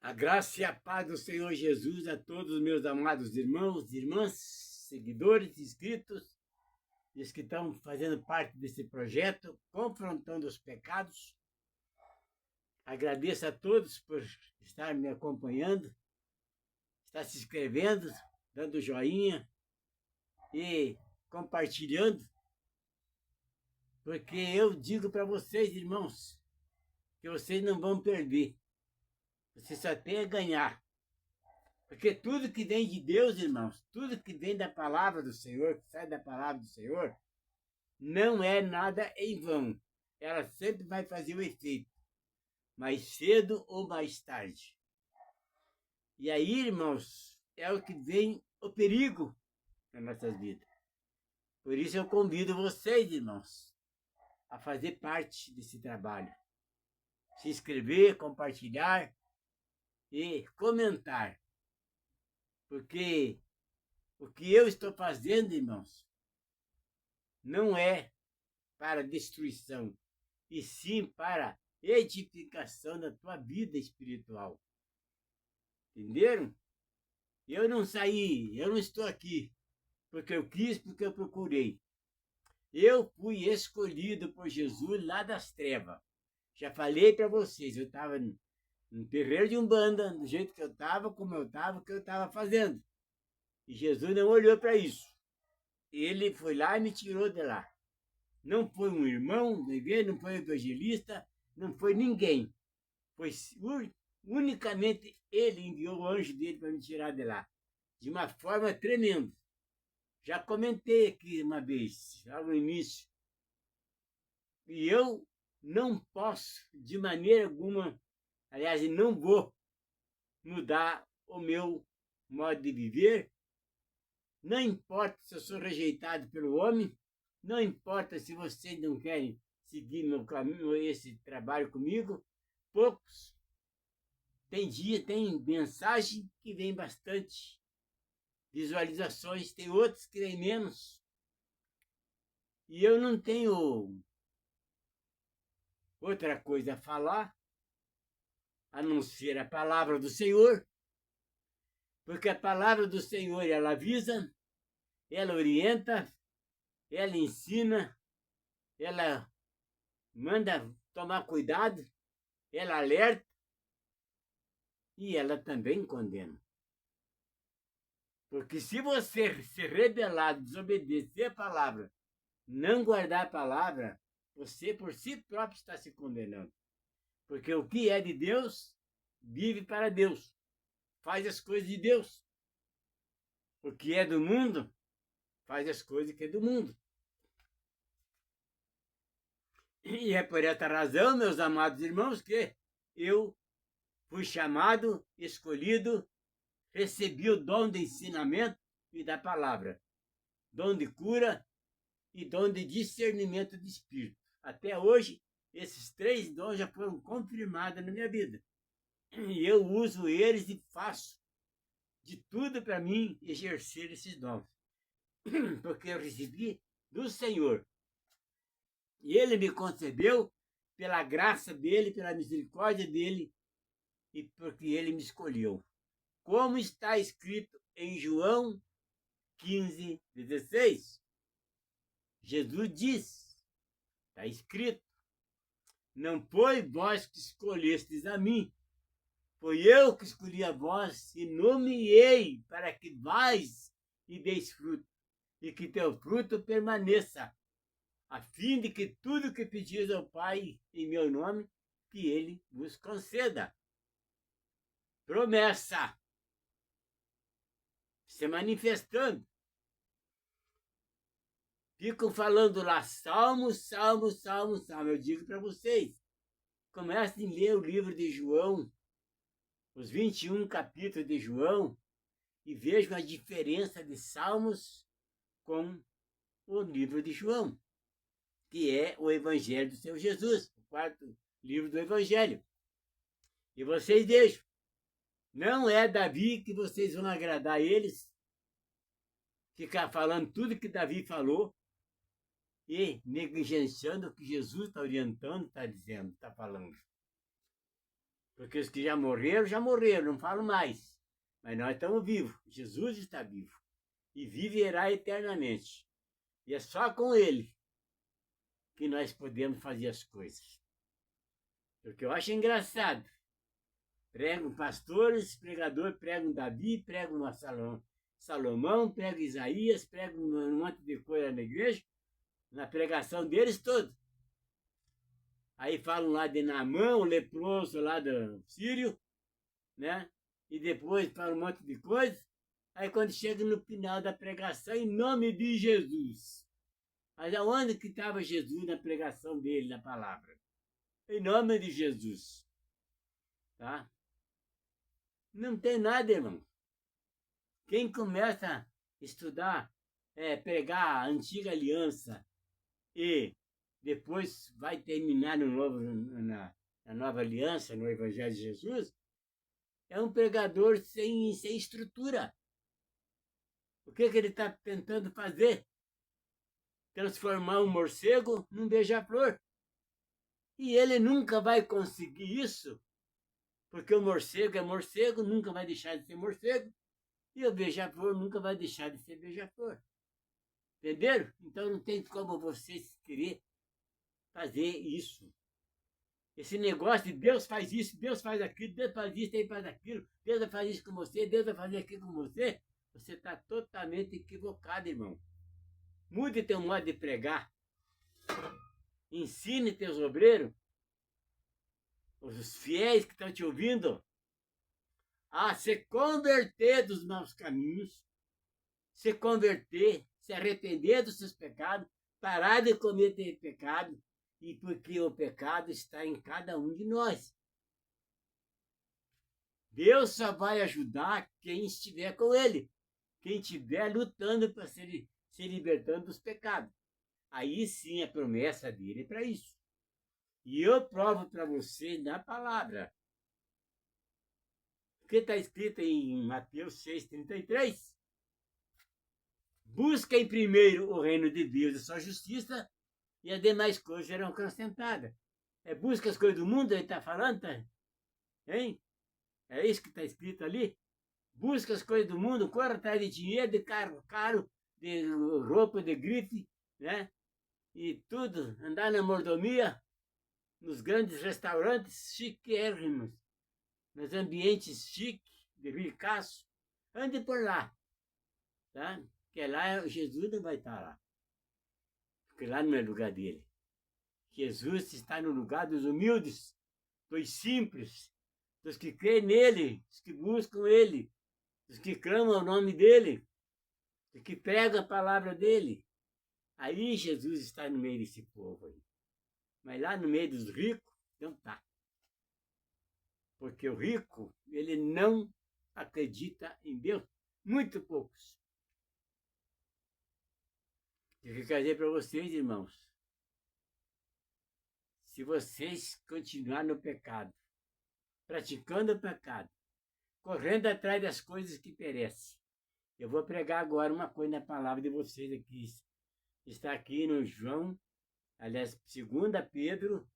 A graça e a paz do Senhor Jesus a todos os meus amados irmãos e irmãs, seguidores, inscritos, e os que estão fazendo parte desse projeto, confrontando os pecados. Agradeço a todos por estar me acompanhando, estar se inscrevendo, dando joinha e compartilhando, porque eu digo para vocês, irmãos, que vocês não vão perder. Você só tem a ganhar. Porque tudo que vem de Deus, irmãos, tudo que vem da palavra do Senhor, que sai da palavra do Senhor, não é nada em vão. Ela sempre vai fazer o efeito, mais cedo ou mais tarde. E aí, irmãos, é o que vem o perigo nas nossas vidas. Por isso eu convido vocês, irmãos, a fazer parte desse trabalho. Se inscrever, compartilhar e comentar. Porque o que eu estou fazendo, irmãos, não é para destruição, e sim para edificação da tua vida espiritual. Entenderam? Eu não saí, eu não estou aqui porque eu quis, porque eu procurei. Eu fui escolhido por Jesus lá das trevas. Já falei para vocês, eu estava no terreiro de Umbanda, do jeito que eu estava, como eu estava, o que eu estava fazendo. E Jesus não olhou para isso. Ele foi lá e me tirou de lá. Não foi um irmão da igreja, não foi um evangelista, não foi ninguém. Foi unicamente ele enviou o anjo dele para me tirar de lá. De uma forma tremenda. Já comentei aqui uma vez, lá no início. E eu não posso, de maneira alguma, aliás, não vou mudar o meu modo de viver. Não importa se eu sou rejeitado pelo homem, não importa se vocês não querem seguir meu caminho, esse trabalho comigo. Poucos. Tem dia, tem mensagem que vem bastante visualizações, tem outros que vem menos. E eu não tenho outra coisa a falar, a não ser a palavra do Senhor, porque a palavra do Senhor, ela avisa, ela orienta, ela ensina, ela manda tomar cuidado, ela alerta e ela também condena. Porque se você se rebelar, desobedecer a palavra, não guardar a palavra, você por si próprio está se condenando. Porque o que é de Deus, vive para Deus. Faz as coisas de Deus. O que é do mundo, faz as coisas que é do mundo. E é por essa razão, meus amados irmãos, que eu fui chamado, escolhido, recebi o dom de ensinamento e da palavra, dom de cura e dom de discernimento de espírito. Até hoje, esses 3 dons já foram confirmados na minha vida. E eu uso eles e faço de tudo para mim exercer esses dons. Porque eu recebi do Senhor. E Ele me concedeu pela graça dEle, pela misericórdia dEle, e porque Ele me escolheu. Como está escrito em João 15:16. Jesus diz, está escrito, não foi vós que escolhestes a mim, foi eu que escolhi a vós e nomeei para que vais e deis fruto, e que teu fruto permaneça, a fim de que tudo que pedis ao Pai em meu nome, que Ele vos conceda. Promessa se manifestando. Ficam falando lá, salmo, salmo, salmo, salmo. Eu digo para vocês, comecem a ler o livro de João, os 21 capítulos de João, e vejam a diferença de salmos com o livro de João, que é o Evangelho do Senhor Jesus, o 4º livro do Evangelho. E vocês vejam, não é Davi que vocês vão agradar eles, ficar falando tudo que Davi falou e negligenciando o que Jesus está orientando, está dizendo, está falando. Porque os que já morreram, não falo mais. Mas nós estamos vivos. Jesus está vivo. E viverá eternamente. E é só com Ele que nós podemos fazer as coisas. Porque eu acho engraçado. Pregam pastores, pregadores pregam Davi, pregam Salomão, pregam Isaías, pregam um monte de coisa na igreja, na pregação deles todos. Aí falam lá de Naamã, o leproso lá do Sírio, né? E depois falam um monte de coisa. Aí quando chega no final da pregação, em nome de Jesus. Mas aonde que estava Jesus na pregação dele, na palavra? Em nome de Jesus. Tá? Não tem nada, irmão. Quem começa a estudar, pregar a antiga aliança e depois vai terminar na nova aliança, no Evangelho de Jesus, é um pregador sem estrutura. O que ele está tentando fazer? Transformar um morcego num beija-flor. E ele nunca vai conseguir isso, porque o morcego é morcego, nunca vai deixar de ser morcego, e o beija-flor nunca vai deixar de ser beija-flor. Entenderam? Então não tem como vocês querer fazer isso. Esse negócio de Deus faz isso, Deus faz aquilo, Deus faz isso, Ele faz aquilo, Deus vai fazer isso com você, Deus vai fazer aquilo com você, você está totalmente equivocado, irmão. Mude teu modo de pregar. Ensine teus obreiros, os fiéis que estão te ouvindo, a se converter dos maus caminhos, se converter, se arrepender dos seus pecados, parar de cometer pecado, e porque o pecado está em cada um de nós. Deus só vai ajudar quem estiver com Ele, quem estiver lutando para se libertando dos pecados. Aí sim a promessa dele é para isso. E eu provo para você na palavra. O que está escrito em Mateus 6,33? Busquem primeiro o reino de Deus e sua justiça, e as demais coisas serão acrescentadas. Busca as coisas do mundo, ele está falando, tá? Hein? É isso que está escrito ali? Busca as coisas do mundo, corra atrás de dinheiro, de carro caro, de roupa de grife, né? E tudo, andar na mordomia, nos grandes restaurantes chiquérrimos, nos ambientes chiques, de ricaço. Ande por lá, tá? Porque lá Jesus não vai estar lá. Porque lá não é lugar dele. Jesus está no lugar dos humildes, dos simples, dos que creem nele, dos que buscam ele, dos que clamam o nome dele, dos que pregam a palavra dele. Aí Jesus está no meio desse povo aí. Mas lá no meio dos ricos, não está. Porque o rico, ele não acredita em Deus. Muito poucos. Eu quero dizer para vocês, irmãos, se vocês continuarem no pecado, praticando o pecado, correndo atrás das coisas que perecem, eu vou pregar agora uma coisa na palavra de vocês aqui. Está aqui no João, aliás, 2 Pedro,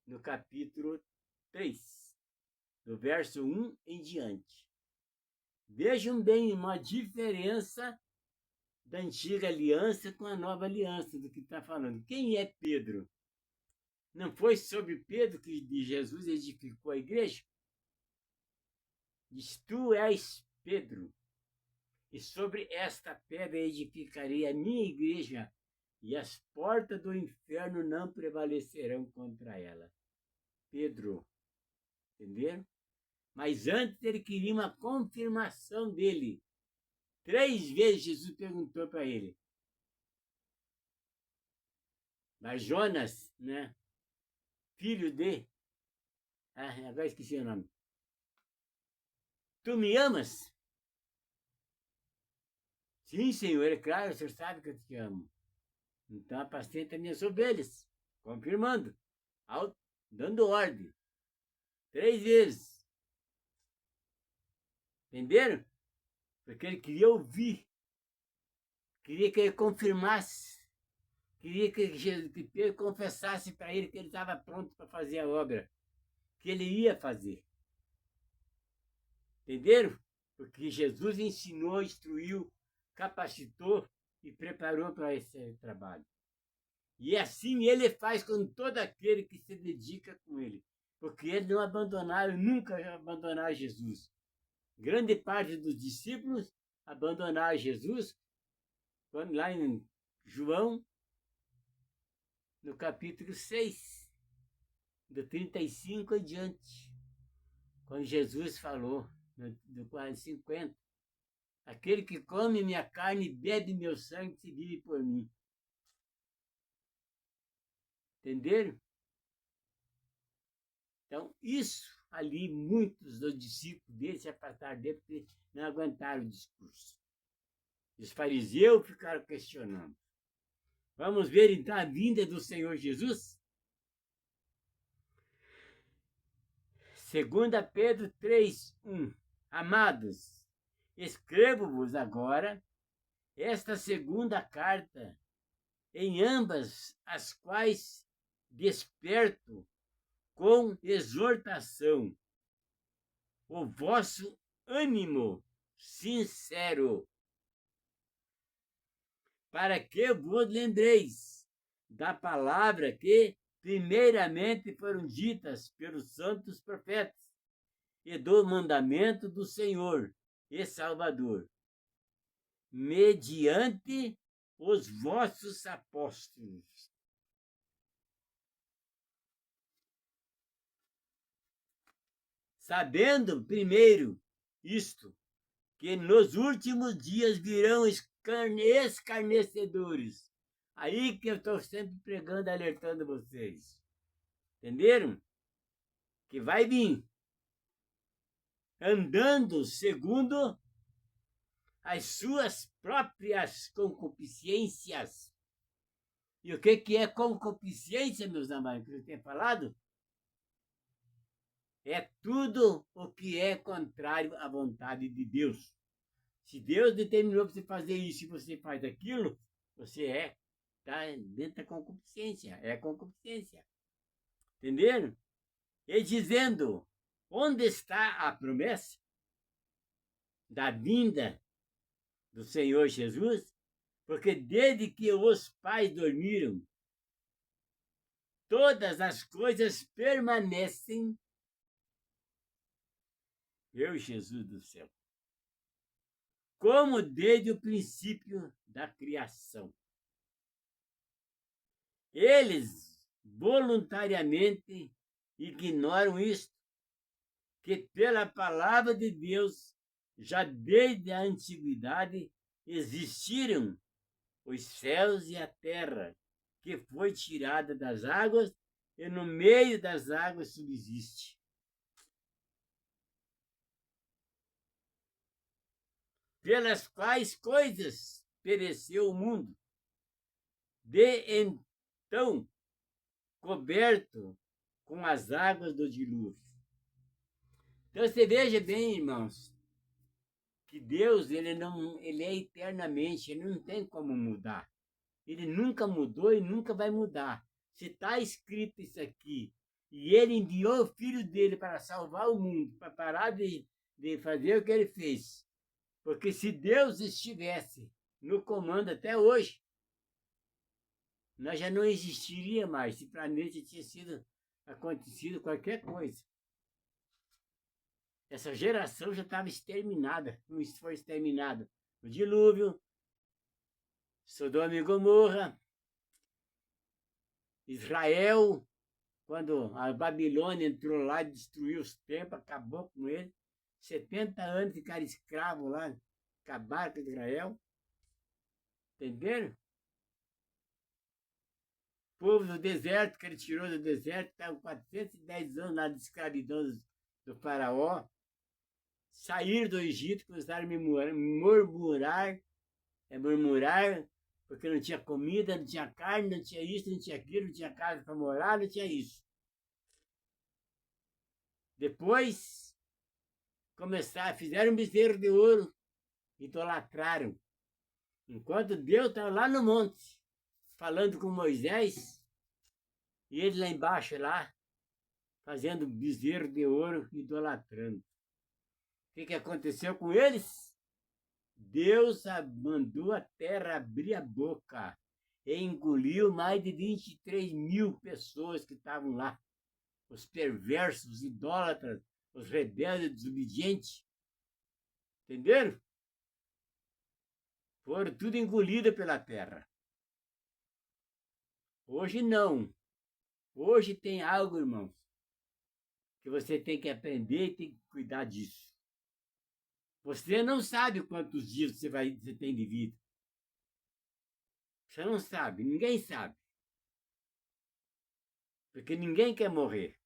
no capítulo 3, do verso 1 em diante. Vejam bem uma diferença da antiga aliança com a nova aliança, do que está falando. Quem é Pedro? Não foi sobre Pedro que Jesus edificou a igreja? Diz, tu és Pedro, e sobre esta pedra edificarei a minha igreja, e as portas do inferno não prevalecerão contra ela. Pedro, entenderam? Mas antes ele queria uma confirmação dele. 3 vezes Jesus perguntou para ele. Mas Jonas, né? Filho de... agora esqueci o nome. Tu me amas? Sim, Senhor, é claro, o Senhor sabe que eu te amo. Então apacenta minhas ovelhas, confirmando, dando ordem. 3 vezes. Entenderam? Porque ele queria ouvir. Queria que ele confirmasse. Queria que Pedro confessasse para ele que ele estava pronto para fazer a obra. Que ele ia fazer. Entenderam? Porque Jesus ensinou, instruiu, capacitou e preparou para esse trabalho. E assim ele faz com todo aquele que se dedica com ele. Porque eles não abandonaram, nunca abandonaram Jesus. Grande parte dos discípulos abandonaram Jesus, quando lá em João, no capítulo 6, do 35 adiante, quando Jesus falou, do 50, aquele que come minha carne e bebe meu sangue se vive por mim. Entenderam? Então, isso ali, muitos dos discípulos dele se afastaram dele porque não aguentaram o discurso. Os fariseus ficaram questionando. Vamos ver então a vinda do Senhor Jesus? 2 Pedro 3:1. Amados, escrevo-vos agora esta segunda carta, em ambas as quais desperto com exortação o vosso ânimo sincero, para que vos lembreis da palavra que primeiramente foram ditas pelos santos profetas e do mandamento do Senhor e Salvador, mediante os vossos apóstolos. Sabendo, primeiro, isto, que nos últimos dias virão escarnecedores. Aí que eu estou sempre pregando, alertando vocês. Entenderam? Que vai vir. Andando segundo as suas próprias concupiscências. E o que é concupiscência, meus amados, que eu tenho falado? É tudo o que é contrário à vontade de Deus. Se Deus determinou para você fazer isso e você faz aquilo, você está dentro da concupiscência. É concupiscência. Entenderam? E dizendo, onde está a promessa da vinda do Senhor Jesus? Porque desde que os pais dormiram, todas as coisas permanecem. Meu Jesus do céu. Como desde o princípio da criação. Eles voluntariamente ignoram isto, que pela palavra de Deus, já desde a antiguidade, existiram os céus e a terra, que foi tirada das águas e no meio das águas subsiste. Pelas quais coisas pereceu o mundo, de então coberto com as águas do dilúvio. Então você veja bem, irmãos, que Deus ele é eternamente, ele não tem como mudar. Ele nunca mudou e nunca vai mudar. Se está escrito isso aqui, e ele enviou o filho dele para salvar o mundo, para parar de fazer o que ele fez. Porque se Deus estivesse no comando até hoje, nós já não existiria mais. Esse planeta tinha sido acontecido qualquer coisa. Essa geração já estava exterminada, não foi exterminada. O dilúvio, Sodoma e Gomorra, Israel, quando a Babilônia entrou lá e destruiu os templos, acabou com eles. 70 anos ficaram escravos lá, acabaram com Israel. Entenderam? O povo do deserto, que ele tirou do deserto, estavam 410 anos lá de escravidão do faraó. Saíram do Egito, começaram a murmurar, porque não tinha comida, não tinha carne, não tinha isso, não tinha aquilo, não tinha casa para morar, não tinha isso. Depois, fizeram um bezerro de ouro, idolatraram. Enquanto Deus estava lá no monte, falando com Moisés, e ele lá embaixo, lá, fazendo bezerro de ouro, idolatrando. que aconteceu com eles? Deus mandou a terra abrir a boca e engoliu mais de 23 mil pessoas que estavam lá. Os perversos, os idólatras, os rebeldes, desobedientes. Entenderam? Foram tudo engolidos pela terra. Hoje não. Hoje tem algo, irmãos, que você tem que aprender e tem que cuidar disso. Você não sabe quantos dias você tem de vida. Você não sabe, ninguém sabe. Porque ninguém quer morrer.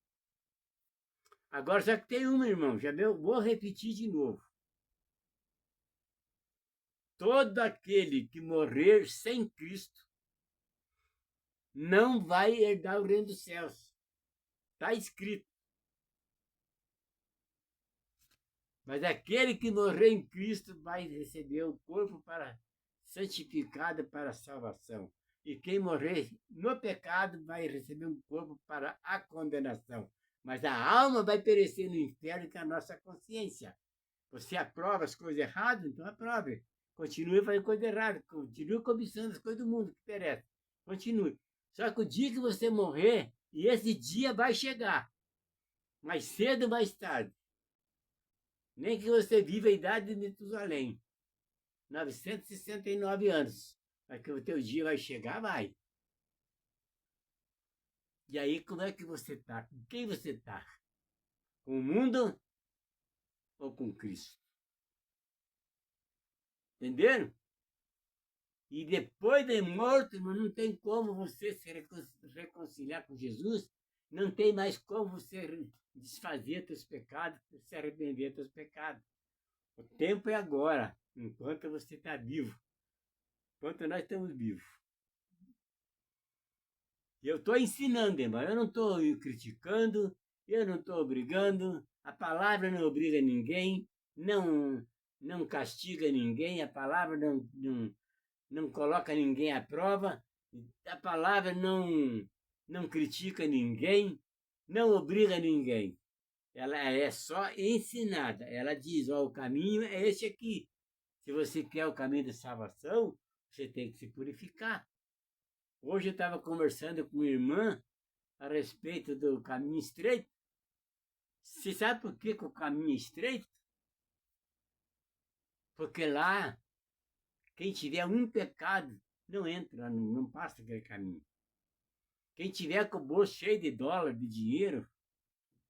Agora só que tem uma, irmão, já vou repetir de novo. Todo aquele que morrer sem Cristo não vai herdar o reino dos céus. Está escrito. Mas aquele que morrer em Cristo vai receber o corpo para santificado para a salvação. E quem morrer no pecado vai receber um corpo para a condenação. Mas a alma vai perecer no inferno com a nossa consciência. Você aprova as coisas erradas? Então aprove. Continue fazendo coisa errada. Continue cobiçando as coisas do mundo que perece. Continue. Só que o dia que você morrer, e esse dia vai chegar, mais cedo ou mais tarde, nem que você viva a idade de Metusalém, 969 anos, mas que o teu dia vai chegar, vai. E aí, como é que você está? Com quem você está? Com o mundo ou com Cristo? Entenderam? E depois de morto, não tem como você se reconciliar com Jesus, não tem mais como você desfazer teus pecados, se arrepender dos teus pecados. O tempo é agora, enquanto você está vivo, enquanto nós estamos vivos. E eu estou ensinando, irmão, eu não estou criticando, eu não estou obrigando, a palavra não obriga ninguém, não castiga ninguém, a palavra não coloca ninguém à prova, a palavra não critica ninguém, não obriga ninguém. Ela é só ensinada. Ela diz, ó, o caminho é esse aqui. Se você quer o caminho da salvação, você tem que se purificar. Hoje eu estava conversando com uma irmã a respeito do caminho estreito. Você sabe por que o caminho é estreito? Porque lá, quem tiver um pecado, não entra, não passa aquele caminho. Quem tiver com o bolso cheio de dólar, de dinheiro,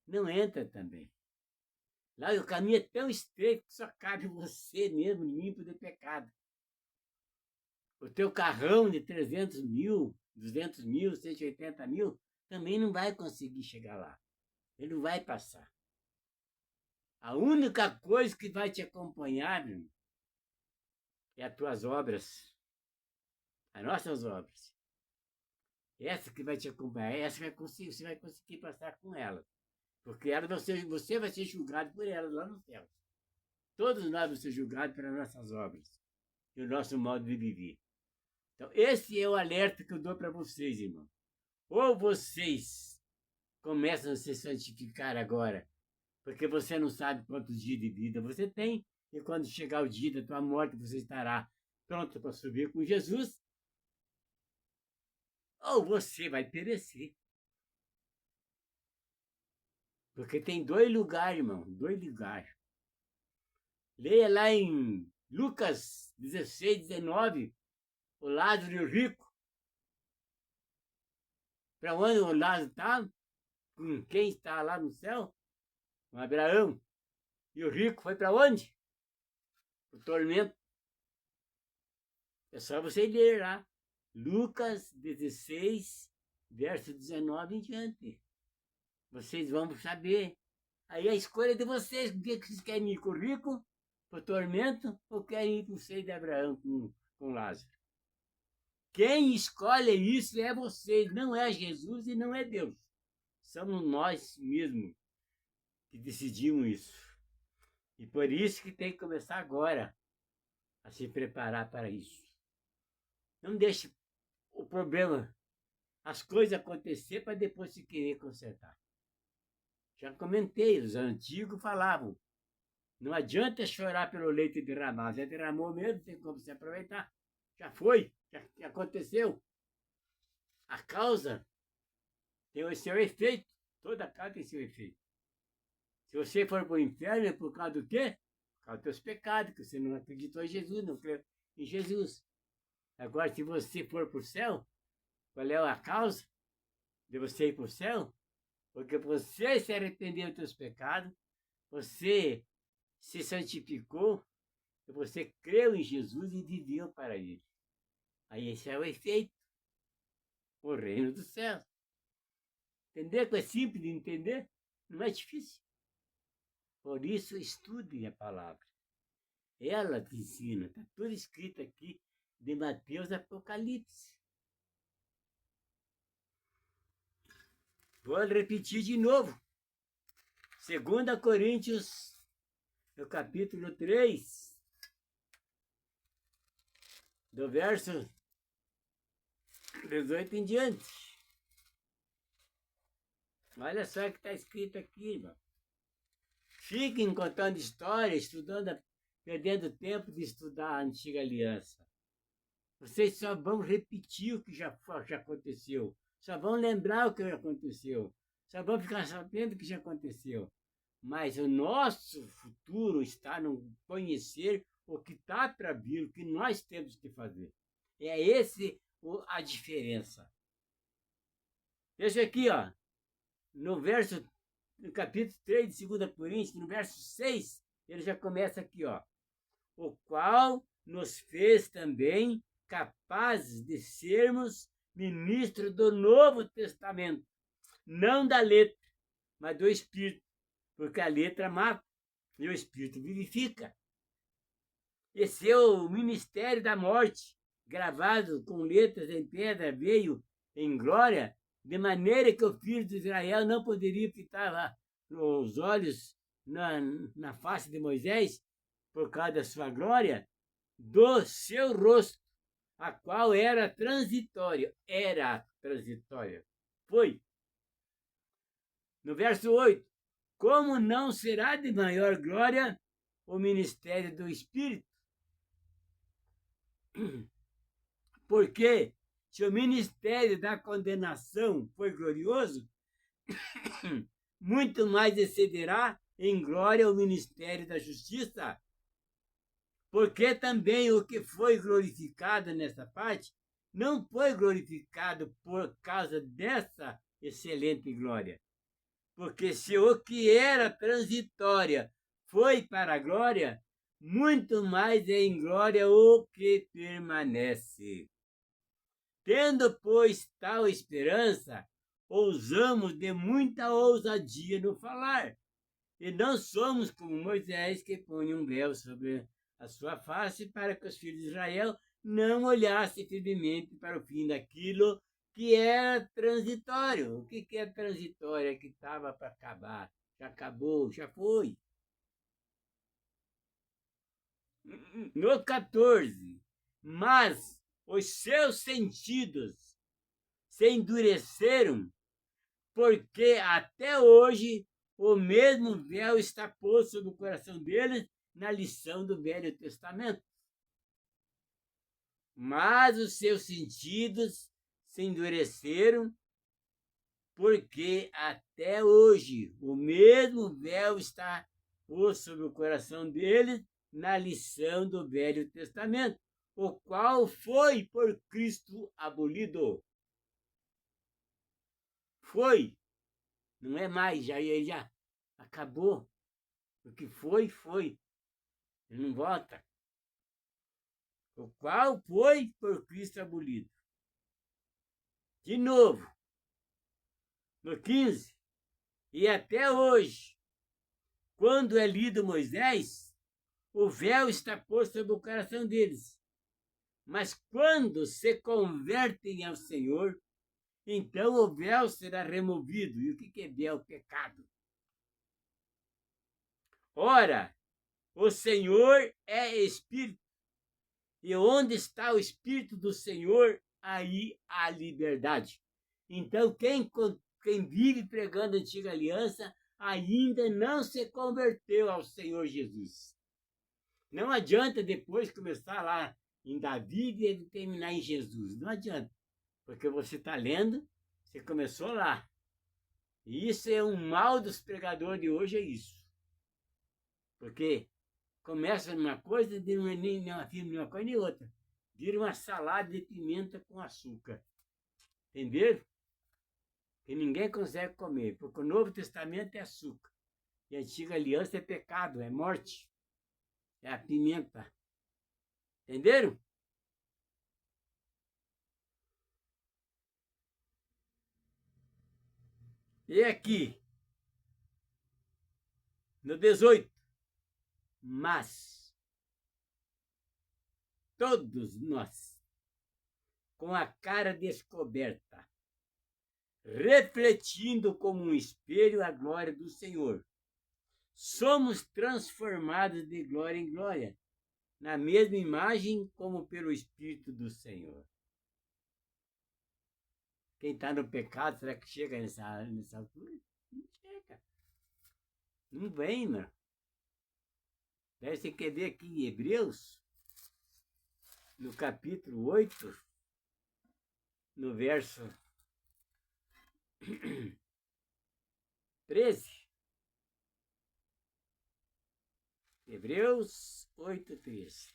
não entra também. Lá o caminho é tão estreito que só cabe você mesmo limpo de pecado. O teu carrão de 300 mil, 200 mil, 180 mil, também não vai conseguir chegar lá. Ele não vai passar. A única coisa que vai te acompanhar, meu, é as tuas obras, as nossas obras. Essa que vai te acompanhar, você vai conseguir passar com ela. Porque ela, você vai ser julgado por ela lá no céu. Todos nós vamos ser julgados pelas nossas obras e o nosso modo de viver. Então, esse é o alerta que eu dou para vocês, irmão. Ou vocês começam a se santificar agora, porque você não sabe quantos dias de vida você tem, e quando chegar o dia da tua morte, você estará pronto para subir com Jesus, ou você vai perecer. Porque tem dois lugares, irmão, dois lugares. Leia lá em Lucas 16, 19, o Lázaro e o rico. Para onde o Lázaro está? Com quem está lá no céu? Com Abraão. E o rico foi para onde? O tormento. É só você ler lá. Lucas 16, verso 19 em diante. Vocês vão saber. Aí a escolha é de vocês. O que vocês querem ir com o rico, para o tormento, ou querem ir para o seio de Abraão com Lázaro? Quem escolhe isso é vocês, não é Jesus e não é Deus. Somos nós mesmos que decidimos isso. E por isso que tem que começar agora a se preparar para isso. Não deixe o problema, as coisas acontecer para depois se querer consertar. Já comentei, os antigos falavam, Não adianta chorar pelo leite derramado. Já derramou mesmo, tem como se aproveitar. Já foi, já aconteceu. A causa tem o seu efeito. Toda causa tem seu efeito. Se você for para o inferno, é por causa do quê? Por causa dos teus pecados, que você não acreditou em Jesus, não creu em Jesus. Agora, se você for para o céu, qual é a causa de você ir para o céu? Porque você se arrependeu dos teus pecados, você se santificou, e você creu em Jesus e viveu para ele. Aí esse é o efeito, o reino do céu. Entender que é simples de entender? Não é difícil. Por isso, estude a palavra. Ela te ensina, está tudo escrito aqui de Mateus e Apocalipse. Vou repetir de novo. 2 Coríntios, no capítulo 3, do verso 18 em diante. Olha só o que está escrito aqui, irmão. Fiquem contando história, estudando, perdendo tempo de estudar a antiga aliança. Vocês só vão repetir o que já aconteceu. Só vão lembrar o que aconteceu. Só vão ficar sabendo o que já aconteceu. Mas o nosso futuro está no conhecer o que está para vir, o que nós temos que fazer. É esse a diferença. Veja aqui, ó, no capítulo 3 de 2 Coríntios, no verso 6, ele já começa aqui, ó. O qual nos fez também capazes de sermos ministros do Novo Testamento, não da letra, mas do Espírito, porque a letra mata e o Espírito vivifica. Esse é o ministério da morte, gravado com letras em pedra, veio em glória, de maneira que o filho de Israel não poderia fitar os olhos na face de Moisés, por causa da sua glória, do seu rosto, a qual era transitória. Foi. No verso 8, como não será de maior glória o ministério do Espírito? Porque se o ministério da condenação foi glorioso, muito mais excederá em glória o ministério da justiça. Porque também o que foi glorificado nessa parte não foi glorificado por causa dessa excelente glória. Porque se o que era transitória foi para a glória, muito mais é em glória o que permanece. Tendo, pois, tal esperança, ousamos de muita ousadia no falar, e não somos como Moisés, que põe um véu sobre a sua face para que os filhos de Israel não olhassem firmemente para o fim daquilo que era transitório. O que é transitório? É que estava para acabar. Já acabou, já foi. No 14, mas os seus sentidos se endureceram, porque até hoje o mesmo véu está posto sobre o coração deles na lição do Velho Testamento. Mas os seus sentidos se endureceram, porque até hoje o mesmo véu está posto sobre o coração deles na lição do Velho Testamento, o qual foi por Cristo abolido. Foi, não é mais, já acabou. O que foi, foi. Ele não volta. O qual foi por Cristo abolido. De novo, no 15, e até hoje, quando é lido Moisés, o véu está posto sobre o coração deles. Mas quando se convertem ao Senhor, então o véu será removido. E o que é véu? Pecado. Ora, o Senhor é Espírito. E onde está o Espírito do Senhor, aí há liberdade. Então, quem vive pregando a antiga aliança, ainda não se converteu ao Senhor Jesus. Não adianta depois começar lá em Davi e terminar em Jesus. Não adianta. Porque você está lendo, você começou lá. E isso é um mal dos pregadores de hoje, é isso. Porque começa numa coisa e não é nem uma coisa nem outra. Vira uma salada de pimenta com açúcar. Entenderam? Que ninguém consegue comer. Porque o Novo Testamento é açúcar. E a Antiga Aliança é pecado, é morte. É a pimenta. Entenderam? E aqui, no 18. Mas todos nós, com a cara descoberta, refletindo como um espelho a glória do Senhor, somos transformados de glória em glória, na mesma imagem como pelo Espírito do Senhor. Quem está no pecado, será que chega nessa altura? Não chega. Não vem, mano. Daí você quer ver aqui em Hebreus, no capítulo 8, no verso 13. Hebreus 8, 13.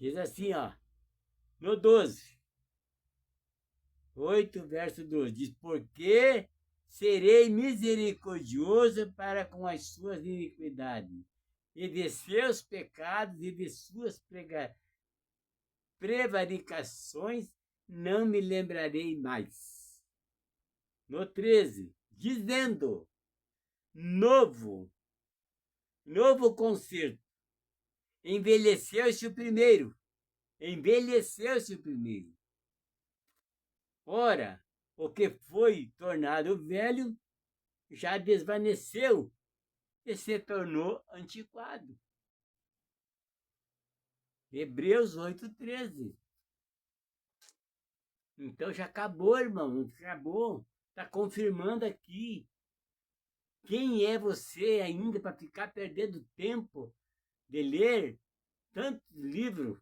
Diz assim, ó, no 12. 8, verso 12. Diz, porque serei misericordioso para com as suas iniquidades, e de seus pecados e de suas prevaricações não me lembrarei mais. No 13, dizendo, novo concerto. Envelheceu-se o primeiro. Ora, o que foi tornado velho já desvaneceu e se tornou antiquado. Hebreus 8:13. Então já acabou, irmão, acabou. Está confirmando aqui. Quem é você ainda para ficar perdendo tempo de ler tantos livros?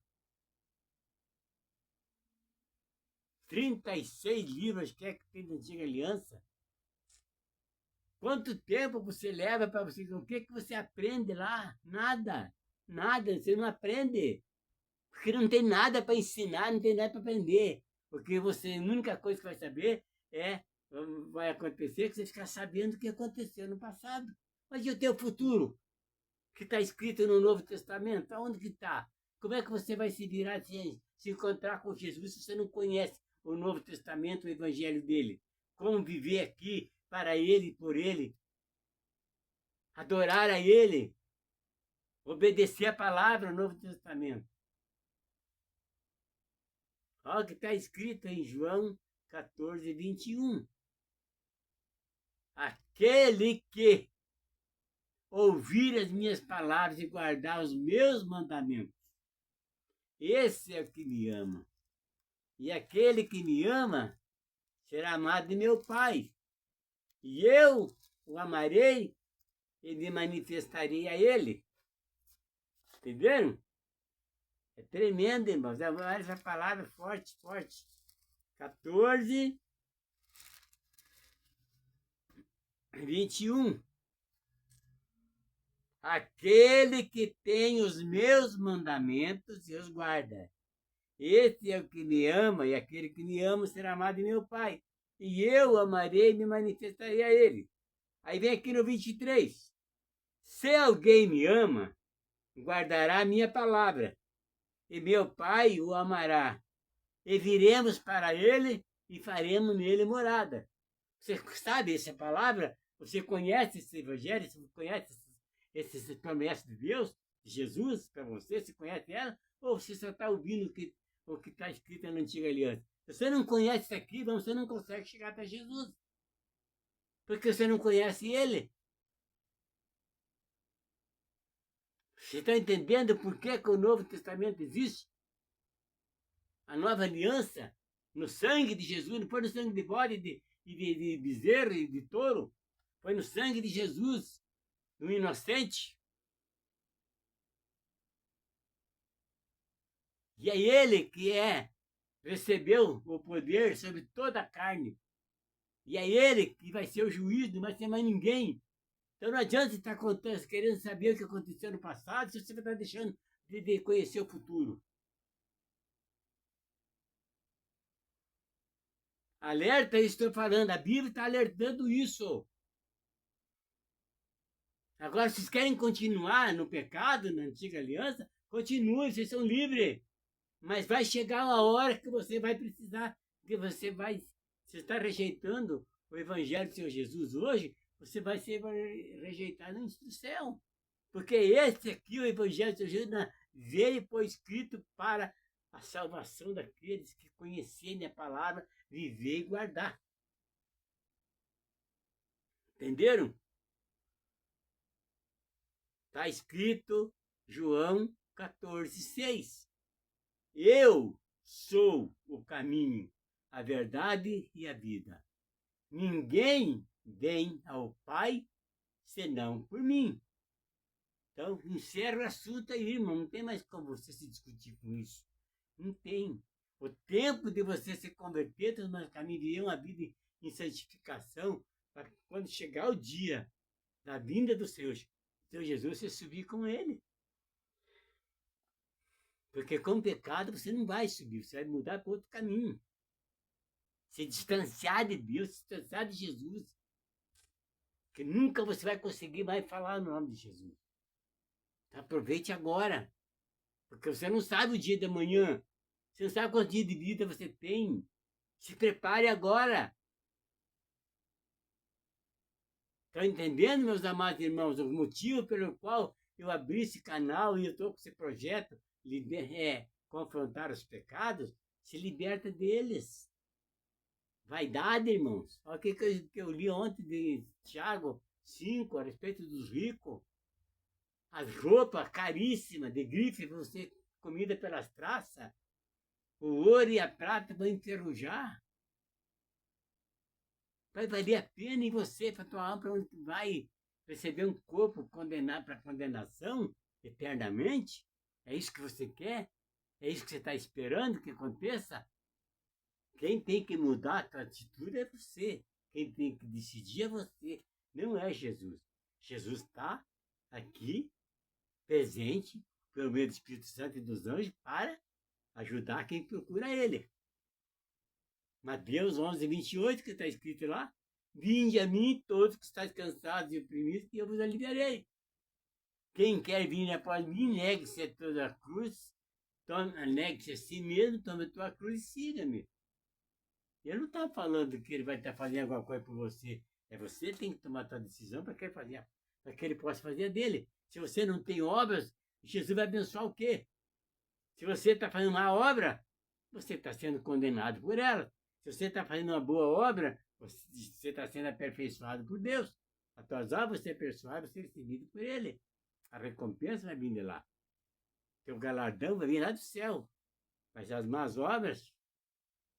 36 livros que tem da Antiga Aliança. Quanto tempo você leva para você? O que você aprende lá? Nada. Você não aprende. Porque não tem nada para ensinar, não tem nada para aprender. Porque você, a única coisa que vai saber vai acontecer que você ficar sabendo o que aconteceu no passado. Mas e o teu futuro? Que está escrito no Novo Testamento? Aonde que está? Como é que você vai se virar se encontrar com Jesus se você não conhece o Novo Testamento, o Evangelho dele? Como viver aqui para ele e por ele? Adorar a ele? Obedecer a palavra do Novo Testamento? Olha o que está escrito em João 14, 21. Aquele que ouvir as minhas palavras e guardar os meus mandamentos, esse é o que me ama. E aquele que me ama será amado de meu Pai. E eu o amarei e me manifestarei a ele. Entenderam? É tremendo, irmãos. Essa palavra forte. 14, 21. Aquele que tem os meus mandamentos e os guarda. Esse é o que me ama, e aquele que me ama será amado de meu Pai. E eu amarei e me manifestarei a ele. Aí vem aqui no 23. Se alguém me ama, guardará a minha palavra, e meu Pai o amará. E viremos para ele e faremos nele morada. Você sabe essa palavra? Você conhece esse evangelho? Você conhece essas promessas de Deus? De Jesus para você? Você conhece ela? Ou você só está ouvindo o que está escrito na Antiga Aliança? Se você não conhece isso aqui, você não consegue chegar até Jesus. Porque você não conhece ele. Você está entendendo por que o Novo Testamento existe? A nova aliança no sangue de Jesus, não foi no sangue de bode, de bezerro e de touro. Foi no sangue de Jesus, do inocente. E é ele que recebeu o poder sobre toda a carne. E é ele que vai ser o juiz, não vai ser mais ninguém. Então não adianta você estar contando, querendo saber o que aconteceu no passado, se você está deixando de conhecer o futuro. Alerta, estou falando, a Bíblia está alertando isso. Agora, vocês querem continuar no pecado, na antiga aliança? Continuem, vocês são livres. Mas vai chegar uma hora que você vai precisar, que você está rejeitando o Evangelho do Senhor Jesus hoje, você vai ser rejeitado no céu. Porque esse aqui, o Evangelho do Senhor Jesus, veio e foi escrito para a salvação daqueles que conhecerem a palavra, viver e guardar. Entenderam? Está escrito João 14:6. Eu sou o caminho, a verdade e a vida. Ninguém vem ao Pai senão por mim. Então, encerra o assunto aí, irmão. Não tem mais como você se discutir com isso. Não tem. O tempo de você se converter, transformar o caminho, viver uma vida em santificação, para quando chegar o dia da vinda do Senhor Jesus, você subir com ele. Porque com o pecado você não vai subir, você vai mudar para outro caminho. Se distanciar de Deus, se distanciar de Jesus. Que nunca você vai conseguir mais falar o nome de Jesus. Então, aproveite agora. Porque você não sabe o dia de amanhã. Você não sabe quantos dias de vida você tem. Se prepare agora. Estão entendendo, meus amados irmãos, o motivo pelo qual eu abri esse canal e eu estou com esse projeto, confrontar os pecados, se liberta deles. Vaidade, irmãos. Olha o que eu li ontem de Tiago 5, a respeito dos ricos. As roupas caríssimas, de grife, você comida pelas traças. O ouro e a prata vão enferrujar. Vai valer a pena em você, para tua alma, para onde tu vai receber um corpo condenado para condenação eternamente? É isso que você quer? É isso que você está esperando que aconteça? Quem tem que mudar a tua atitude é você. Quem tem que decidir é você. Não é Jesus. Jesus está aqui, presente, pelo meio do Espírito Santo e dos anjos, para ajudar quem procura ele. Mateus 11:28, que está escrito lá: vinde a mim todos que estáis cansados e oprimidos, que eu vos aliviarei. Quem quer vir após mim, negue-se a toda a cruz, negue-se a si mesmo, tome a tua cruz e siga-me. Ele não está falando que ele vai estar fazendo alguma coisa por você. É você que tem que tomar a tua decisão para que ele possa fazer a dele. Se você não tem obras, Jesus vai abençoar o quê? Se você está fazendo uma obra, você está sendo condenado por ela. Se você está fazendo uma boa obra, você está sendo aperfeiçoado por Deus. A tua obra, você é aperfeiçoado, você é recebido por Ele. A recompensa vai vir de lá. Teu galardão vai vir lá do céu. Mas as más obras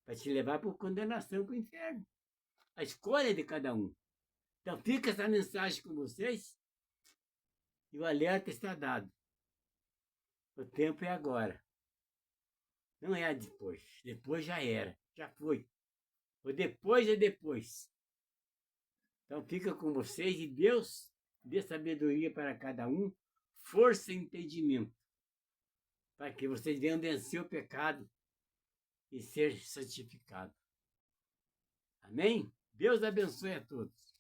vai te levar por condenação para o inferno. A escolha é de cada um. Então fica essa mensagem com vocês e o alerta está dado. O tempo é agora. Não é depois. Depois já era. Já foi. O depois é depois. Então fica com vocês e Deus dê sabedoria para cada um, força e entendimento, para que vocês venham vencer o pecado e ser santificados. Amém? Deus abençoe a todos.